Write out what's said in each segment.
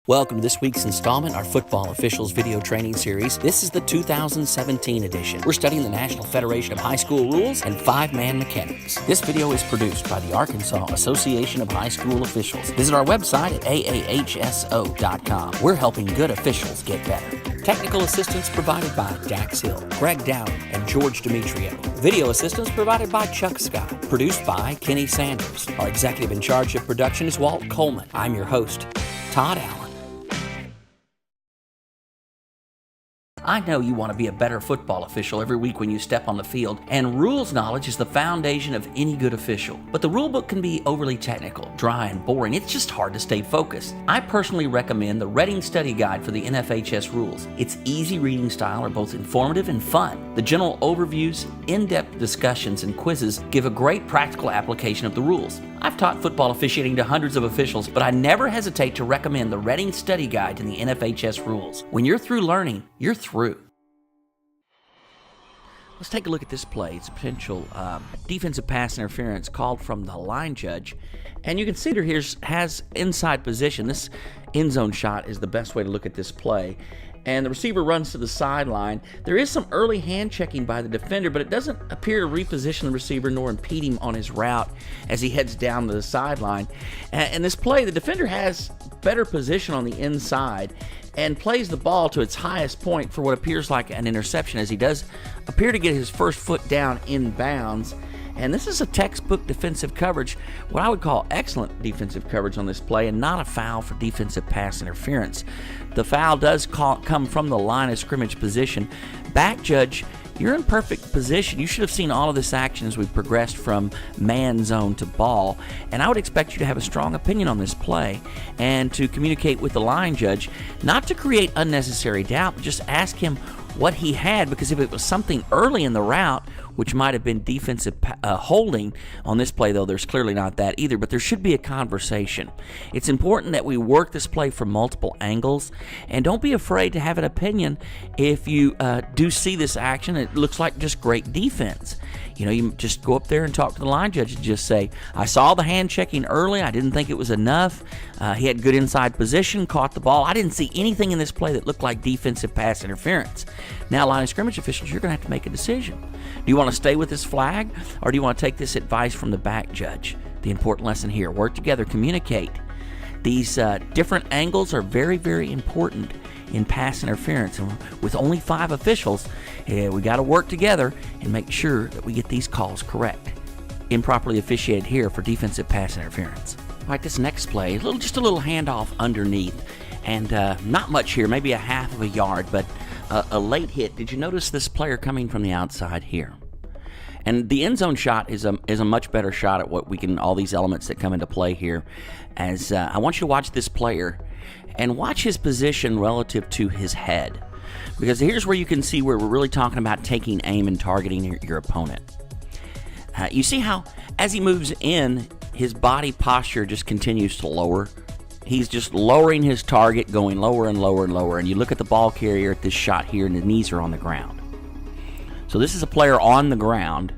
Welcome to this week's installment, our Football Officials video training series. This is the 2017 edition. We're studying the National Federation of High School Rules and 5-man mechanics. This video is produced by the Arkansas Association of High School Officials. Visit our website at AAHSO.com. We're helping good officials get better. Technical assistance provided by Dax Hill, Greg Downey, and George Demetrio. Video assistance provided by Chuck Scott. Produced by Kenny Sanders. Our executive in charge of production is Walt Coleman. I'm your host, Todd Allen. I know you want to be a better football official every week when you step on the field, and rules knowledge is the foundation of any good official. But the rule book can be overly technical, dry, and boring. It's just hard to stay focused. I personally recommend the Reading Study Guide for the NFHS rules. Its easy reading style are both informative and fun. The general overviews, in-depth discussions, and quizzes give a great practical application of the rules. I've taught football officiating to hundreds of officials, but I never hesitate to recommend the Reading Study Guide to the NFHS rules. When you're through learning, you're through. Let's take a look at this play. It's a potential defensive pass interference called from the line judge. And you can see here has inside position. This end zone shot is the best way to look at this play. And the receiver runs to the sideline. There is some early hand checking by the defender, but it doesn't appear to reposition the receiver nor impede him on his route as he heads down to the sideline. And this play, the defender has better position on the inside and plays the ball to its highest point for what appears like an interception, as he does appear to get his first foot down in bounds. And this is a textbook defensive coverage, what I would call excellent defensive coverage on this play, and not a foul for defensive pass interference. The foul does come from the line of scrimmage position. Back judge, you're in perfect position. You should have seen all of this action as we progressed from man zone to ball, and I would expect you to have a strong opinion on this play and to communicate with the line judge, not to create unnecessary doubt, but just ask him what he had, because if it was something early in the route, which might have been defensive holding on this play, though there's clearly not that either, but there should be a conversation. It's important that we work this play from multiple angles, and don't be afraid to have an opinion if you do see this action. It looks like just great defense. You know, you just go up there and talk to the line judge and just say, I saw the hand checking early. I didn't think it was enough. He had good inside position, caught the ball. I didn't see anything in this play that looked like defensive pass interference. Now, line of scrimmage officials, you're going to have to make a decision. Do you want to stay with this flag, or do you want to take this advice from the back judge? The important lesson here, work together, communicate. These different angles are very, very important in pass interference. And with only 5 officials, we got to work together and make sure that we get these calls correct. Improperly officiated here for defensive pass interference. All right, this next play, just a little handoff underneath. And not much here, maybe a half of a yard, but a late hit. Did you notice this player coming from the outside here? And the end zone shot is a much better shot at what we can, all these elements that come into play here. As I want you to watch this player and watch his position relative to his head, because here's where you can see where we're really talking about taking aim and targeting your opponent. You see how as he moves in, his body posture just continues to lower. He's just lowering his target, going lower and lower and lower. And you look at the ball carrier at this shot here, and the knees are on the ground. So this is a player on the ground,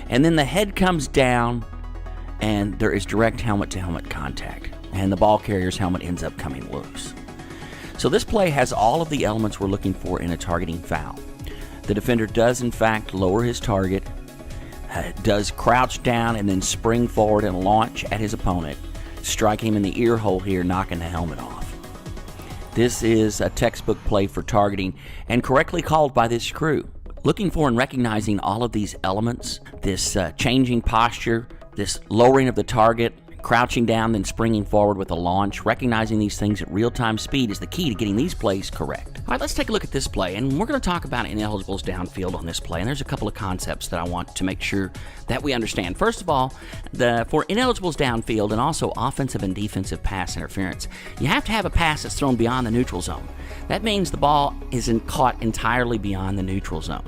and then the head comes down, and there is direct helmet-to-helmet contact, and the ball carrier's helmet ends up coming loose. So this play has all of the elements we're looking for in a targeting foul. The defender does, in fact, lower his target, does crouch down and then spring forward and launch at his opponent, strike him in the ear hole here, knocking the helmet off. This is a textbook play for targeting, and correctly called by this crew. Looking for and recognizing all of these elements, this changing posture, this lowering of the target, crouching down, then springing forward with a launch, recognizing these things at real-time speed is the key to getting these plays correct. All right, let's take a look at this play, and we're going to talk about ineligibles downfield on this play, and there's a couple of concepts that I want to make sure that we understand. First of all, for ineligibles downfield and also offensive and defensive pass interference, you have to have a pass that's thrown beyond the neutral zone. That means the ball isn't caught entirely beyond the neutral zone.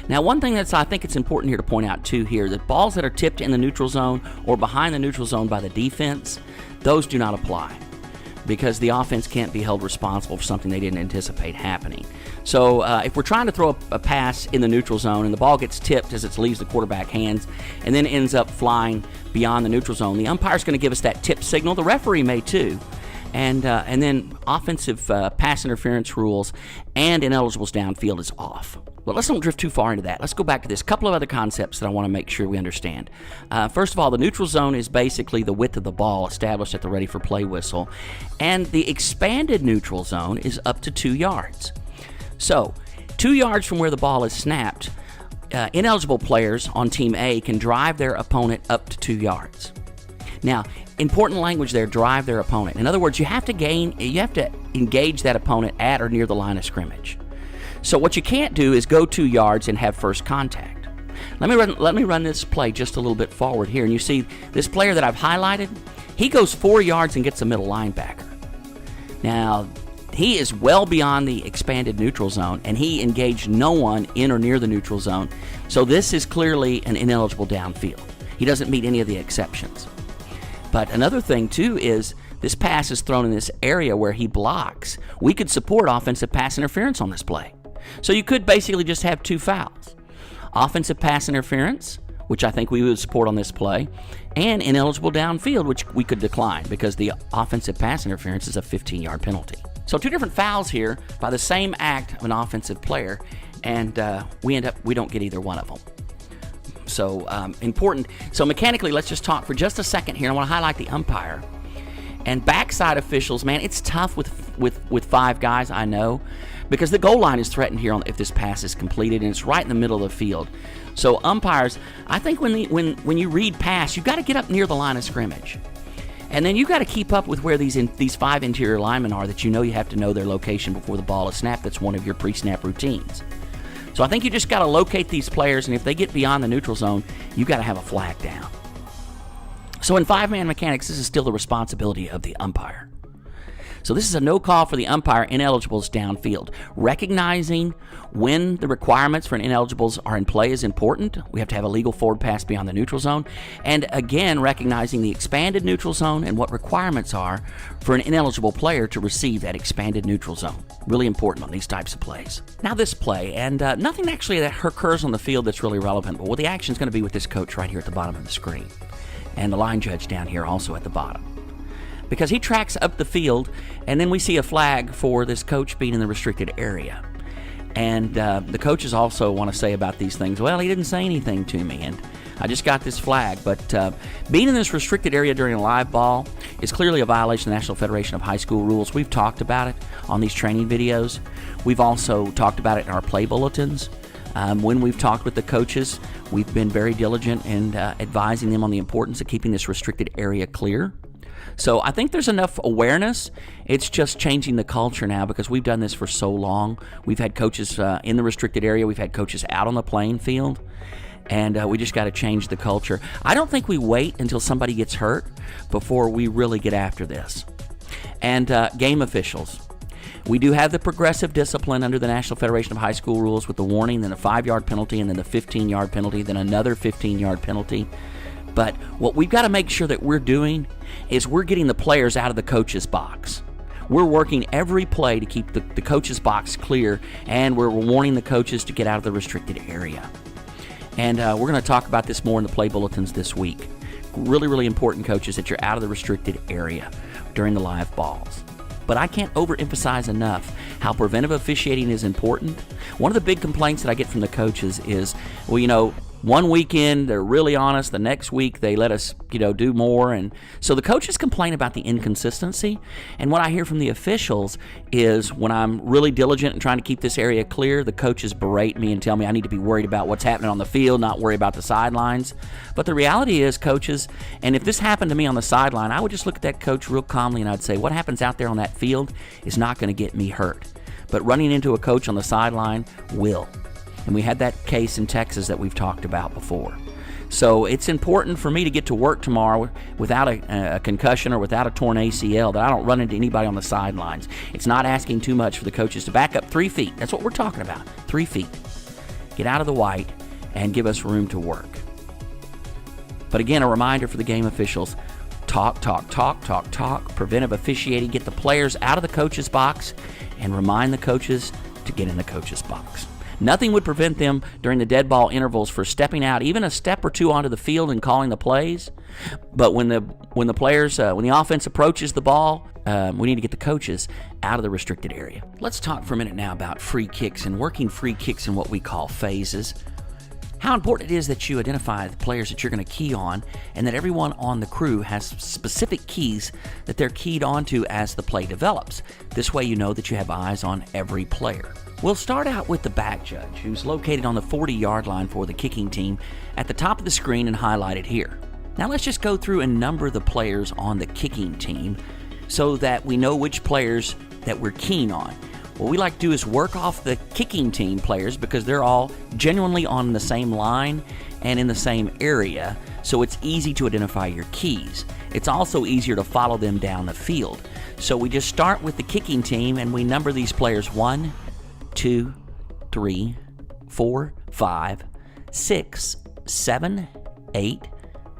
Now, one thing I think it's important here to point out too here, that balls that are tipped in the neutral zone or behind the neutral zone by the defense, those do not apply, because the offense can't be held responsible for something they didn't anticipate happening. So if we're trying to throw a pass in the neutral zone and the ball gets tipped as it leaves the quarterback hands and then ends up flying beyond the neutral zone, the umpire's going to give us that tip signal. The referee may too. and then offensive pass interference rules and ineligibles downfield is off. But let's not drift too far into that. Let's go back to this. A couple of other concepts that I want to make sure we understand. First of all, the neutral zone is basically the width of the ball established at the ready for play whistle, and the expanded neutral zone is up to 2 yards. So 2 yards from where the ball is snapped, ineligible players on Team A can drive their opponent up to 2 yards. Now, important language there, drive their opponent. In other words, you have to engage that opponent at or near the line of scrimmage. So what you can't do is go 2 yards and have first contact. Let me run this play just a little bit forward here, and you see this player that I've highlighted, he goes 4 yards and gets a middle linebacker. Now, he is well beyond the expanded neutral zone, and he engaged no one in or near the neutral zone. So this is clearly an ineligible downfield. He doesn't meet any of the exceptions. But another thing, too, is this pass is thrown in this area where he blocks. We could support offensive pass interference on this play. So you could basically just have 2 fouls. Offensive pass interference, which I think we would support on this play, and ineligible downfield, which we could decline because the offensive pass interference is a 15-yard penalty. So 2 different fouls here by the same act of an offensive player, and we don't get either one of them. So important. So mechanically, let's just talk for just a second here. I want to highlight the umpire. And backside officials, man, it's tough with 5 guys, I know, because the goal line is threatened here if this pass is completed, and it's right in the middle of the field. So umpires, I think when you read pass, you've got to get up near the line of scrimmage. And then you've got to keep up with where these 5 interior linemen are that you know you have to know their location before the ball is snapped. That's one of your pre-snap routines. So I think you just got to locate these players, and if they get beyond the neutral zone, you've got to have a flag down. So in 5-man mechanics, this is still the responsibility of the umpire. So this is a no call for the umpire, ineligibles downfield. Recognizing when the requirements for an ineligibles are in play is important. We have to have a legal forward pass beyond the neutral zone. And again, recognizing the expanded neutral zone and what requirements are for an ineligible player to receive that expanded neutral zone. Really important on these types of plays. Now this play, and nothing actually that occurs on the field that's really relevant, but what the action is going to be with this coach right here at the bottom of the screen. And the line judge down here also at the bottom. Because he tracks up the field, and then we see a flag for this coach being in the restricted area. And the coaches also want to say about these things, well, he didn't say anything to me, and I just got this flag. But being in this restricted area during a live ball is clearly a violation of the National Federation of High School rules. We've talked about it on these training videos. We've also talked about it in our play bulletins. When we've talked with the coaches, we've been very diligent in advising them on the importance of keeping this restricted area clear. So I think there's enough awareness. It's just changing the culture now because we've done this for so long. We've had coaches in the restricted area. We've had coaches out on the playing field. And we just got to change the culture. I don't think we wait until somebody gets hurt before we really get after this. And game officials. We do have the progressive discipline under the National Federation of High School rules with the warning, then a 5-yard penalty, and then the 15-yard penalty, then another 15-yard penalty. But what we've got to make sure that we're doing is we're getting the players out of the coach's box. We're working every play to keep the coach's box clear, and we're warning the coaches to get out of the restricted area. And we're going to talk about this more in the play bulletins this week. Really, really important, coaches, that you're out of the restricted area during the live balls. But I can't overemphasize enough how preventive officiating is important. One of the big complaints that I get from the coaches is, well, you know, one weekend they're really honest, the next week they let us, do more. And so the coaches complain about the inconsistency. And what I hear from the officials is when I'm really diligent in trying to keep this area clear, the coaches berate me and tell me I need to be worried about what's happening on the field, not worry about the sidelines. But the reality is, coaches, and if this happened to me on the sideline, I would just look at that coach real calmly and I'd say, what happens out there on that field is not going to get me hurt. But running into a coach on the sideline will. And we had that case in Texas that we've talked about before. So it's important for me to get to work tomorrow without a concussion or without a torn ACL, that I don't run into anybody on the sidelines. It's not asking too much for the coaches to back up 3 feet. That's what we're talking about, 3 feet. Get out of the white and give us room to work. But again, a reminder for the game officials, talk. Preventive officiating, get the players out of the coach's box and remind the coaches to get in the coach's box. Nothing would prevent them during the dead ball intervals for stepping out even a step or two onto the field and calling the plays. But when the offense approaches the ball, we need to get the coaches out of the restricted area. Let's talk for a minute now about free kicks and working free kicks in what we call phases. How important it is that you identify the players that you're going to key on, and that everyone on the crew has specific keys that they're keyed onto as the play develops. This way you know that you have eyes on every player. We'll start out with the back judge, who's located on the 40-yard line for the kicking team at the top of the screen and highlighted here. Now let's just go through and number the players on the kicking team so that we know which players that we're keen on. What we like to do is work off the kicking team players because they're all genuinely on the same line and in the same area, so it's easy to identify your keys. It's also easier to follow them down the field. So we just start with the kicking team and we number these players 1, 2, 3, 4, 5, 6, 7, 8,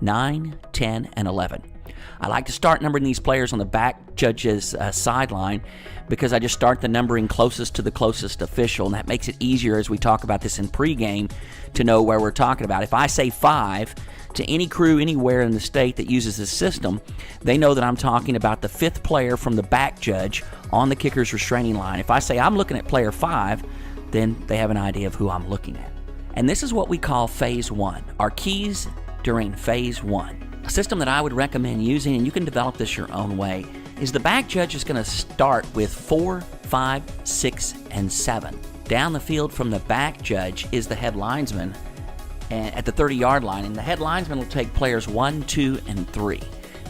9, 10, and 11. I like to start numbering these players on the back judge's sideline because I just start the numbering closest to the closest official, and that makes it easier as we talk about this in pregame to know where we're talking about. If I say 5 to any crew anywhere in the state that uses this system, they know that I'm talking about the 5th player from the back judge on the kicker's restraining line. If I say I'm looking at player 5, then they have an idea of who I'm looking at. And this is what we call phase 1, our keys during phase 1. A system that I would recommend using, and you can develop this your own way, is the back judge is going to start with 4, 5, 6, and 7. Down the field from the back judge is the head linesman at the 30-yard line, and the head linesman will take players 1, 2, and 3.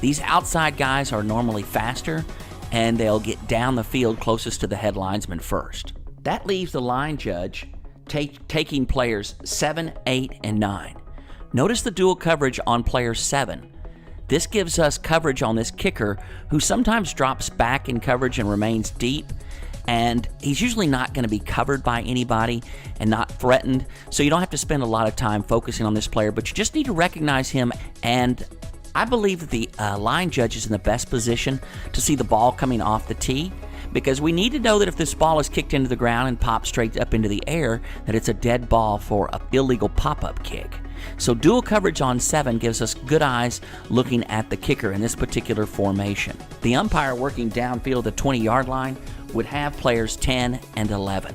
These outside guys are normally faster, and they'll get down the field closest to the head linesman first. That leaves the line judge taking players 7, 8, and 9. Notice the dual coverage on player 7. This gives us coverage on this kicker who sometimes drops back in coverage and remains deep, and he's usually not going to be covered by anybody and not threatened, so you don't have to spend a lot of time focusing on this player, but you just need to recognize him. And I believe that the line judge is in the best position to see the ball coming off the tee, because we need to know that if this ball is kicked into the ground and pops straight up into the air, that it's a dead ball for an illegal pop-up kick. So dual coverage on 7 gives us good eyes looking at the kicker in this particular formation. The umpire working downfield the 20-yard line would have players 10 and 11.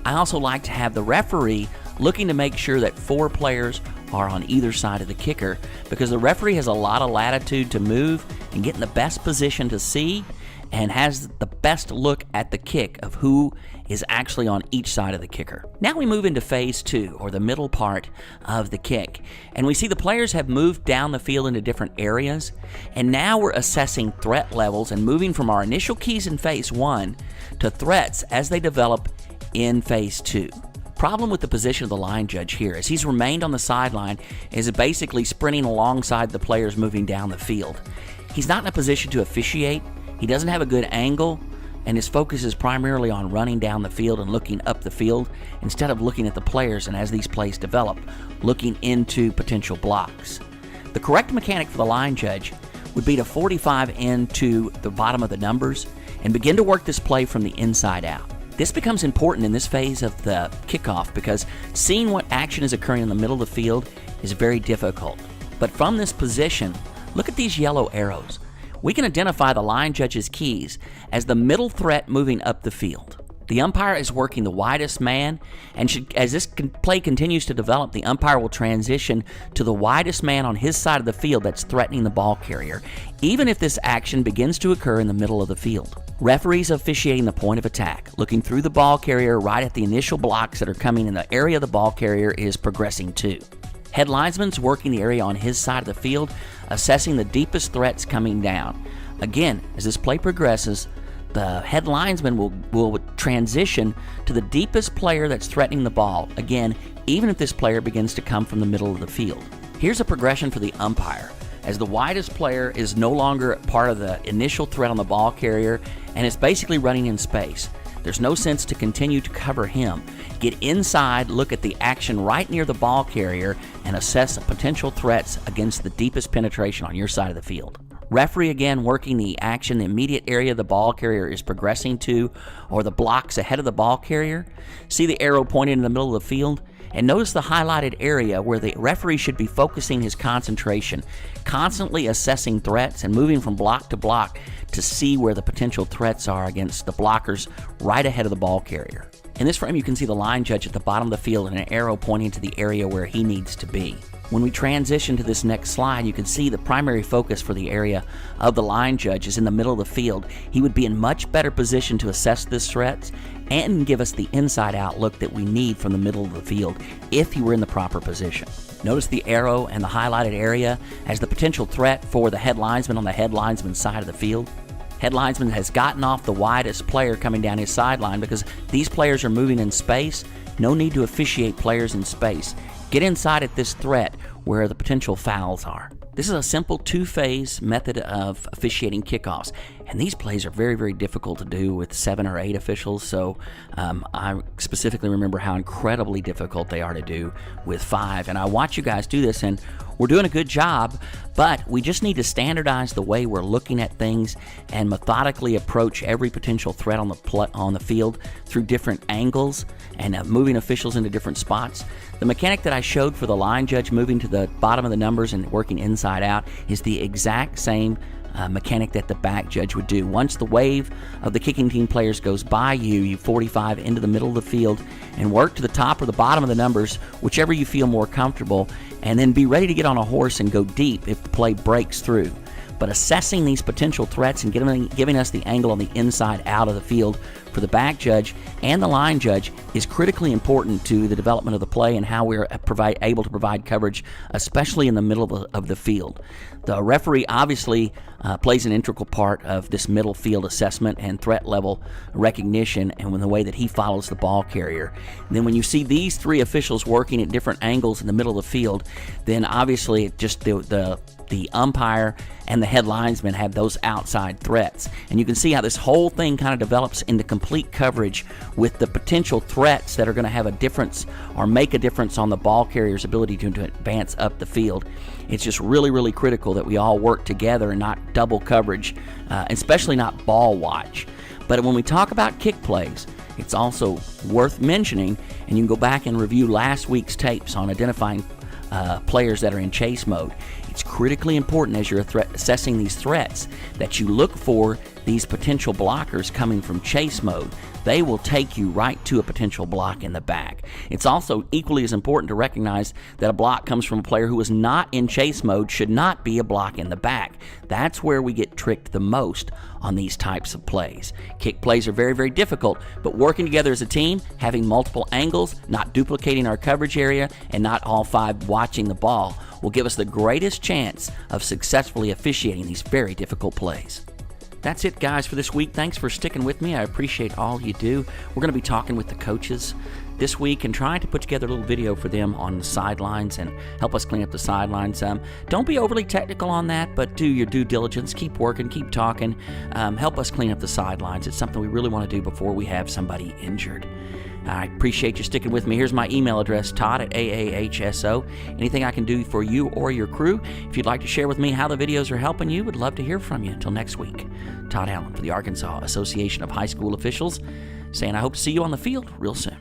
I also like to have the referee looking to make sure that 4 players are on either side of the kicker, because the referee has a lot of latitude to move and get in the best position to see, and has the best look at the kick of who is actually on each side of the kicker. Now we move into phase 2, or the middle part of the kick, and we see the players have moved down the field into different areas, and now we're assessing threat levels and moving from our initial keys in phase 1 to threats as they develop in phase 2. Problem with the position of the line judge here is he's remained on the sideline, is basically sprinting alongside the players moving down the field. He's not in a position to officiate. He doesn't have a good angle, and his focus is primarily on running down the field and looking up the field instead of looking at the players, and as these plays develop, looking into potential blocks. The correct mechanic for the line judge would be to 45 into the bottom of the numbers and begin to work this play from the inside out. This becomes important in this phase of the kickoff because seeing what action is occurring in the middle of the field is very difficult. But from this position, look at these yellow arrows. We can identify the line judge's keys as the middle threat moving up the field. The umpire is working the widest man, and as this play continues to develop, the umpire will transition to the widest man on his side of the field that's threatening the ball carrier, even if this action begins to occur in the middle of the field. Referees officiating the point of attack, looking through the ball carrier right at the initial blocks that are coming in the area the ball carrier is progressing to. Head linesman's working the area on his side of the field, assessing the deepest threats coming down. Again, as this play progresses, the head linesman will transition to the deepest player that's threatening the ball, again, even if this player begins to come from the middle of the field. Here's a progression for the umpire, as the widest player is no longer part of the initial threat on the ball carrier and is basically running in space. There's no sense to continue to cover him. Get inside, look at the action right near the ball carrier, and assess potential threats against the deepest penetration on your side of the field. Referee again working the action, the immediate area the ball carrier is progressing to, or the blocks ahead of the ball carrier. See the arrow pointed in the middle of the field? And notice the highlighted area where the referee should be focusing his concentration, constantly assessing threats and moving from block to block to see where the potential threats are against the blockers right ahead of the ball carrier. In this frame, you can see the line judge at the bottom of the field and an arrow pointing to the area where he needs to be. When we transition to this next slide, you can see the primary focus for the area of the line judge is in the middle of the field. He would be in much better position to assess this threat and give us the inside out look that we need from the middle of the field if he were in the proper position. Notice the arrow and the highlighted area as the potential threat for the head linesman on the head linesman side of the field. Head linesman has gotten off the widest player coming down his sideline because these players are moving in space. No need to officiate players in space. Get inside at this threat where the potential fouls are. This is a simple two-phase method of officiating kickoffs, and these plays are very, very difficult to do with 7 or 8 officials, so I specifically remember how incredibly difficult they are to do with 5, and I watch you guys do this, and we're doing a good job, but we just need to standardize the way we're looking at things and methodically approach every potential threat on the field through different angles and moving officials into different spots. The mechanic that I showed for the line judge moving to the bottom of the numbers and working inside out is the exact same mechanic that the back judge would do. Once the wave of the kicking team players goes by you 45 into the middle of the field and work to the top or the bottom of the numbers, whichever you feel more comfortable, and then be ready to get on a horse and go deep if the play breaks through. But assessing these potential threats and giving us the angle on the inside out of the field for the back judge and the line judge is critically important to the development of the play and how we're able to provide coverage, especially in the middle of the field. The referee obviously plays an integral part of this middle field assessment and threat level recognition and the way that he follows the ball carrier. And then when you see these 3 officials working at different angles in the middle of the field, then obviously just the umpire and the head linesman have those outside threats. And you can see how this whole thing kind of develops into complete coverage with the potential threats that are going to have a difference or make a difference on the ball carrier's ability to advance up the field. It's just really, really critical that we all work together and not double coverage, especially not ball watch. But when we talk about kick plays, it's also worth mentioning, and you can go back and review last week's tapes on identifying players that are in chase mode. It's critically important as you're assessing these threats that you look for these potential blockers coming from chase mode. They will take you right to a potential block in the back. It's also equally as important to recognize that a block comes from a player who is not in chase mode should not be a block in the back. That's where we get tricked the most on these types of plays. Kick plays are very, very difficult, but working together as a team, having multiple angles, not duplicating our coverage area, and not all 5 watching the ball will give us the greatest chance of successfully officiating these very difficult plays. That's it, guys, for this week. Thanks for sticking with me. I appreciate all you do. We're going to be talking with the coaches this week and trying to put together a little video for them on the sidelines and help us clean up the sidelines. Don't be overly technical on that, but do your due diligence. Keep working, keep talking. Help us clean up the sidelines. It's something we really want to do before we have somebody injured. I appreciate you sticking with me. Here's my email address, Todd@AAHSO. Anything I can do for you or your crew. If you'd like to share with me how the videos are helping you, would love to hear from you. Until next week, Todd Allen for the Arkansas Association of High School Officials, saying I hope to see you on the field real soon.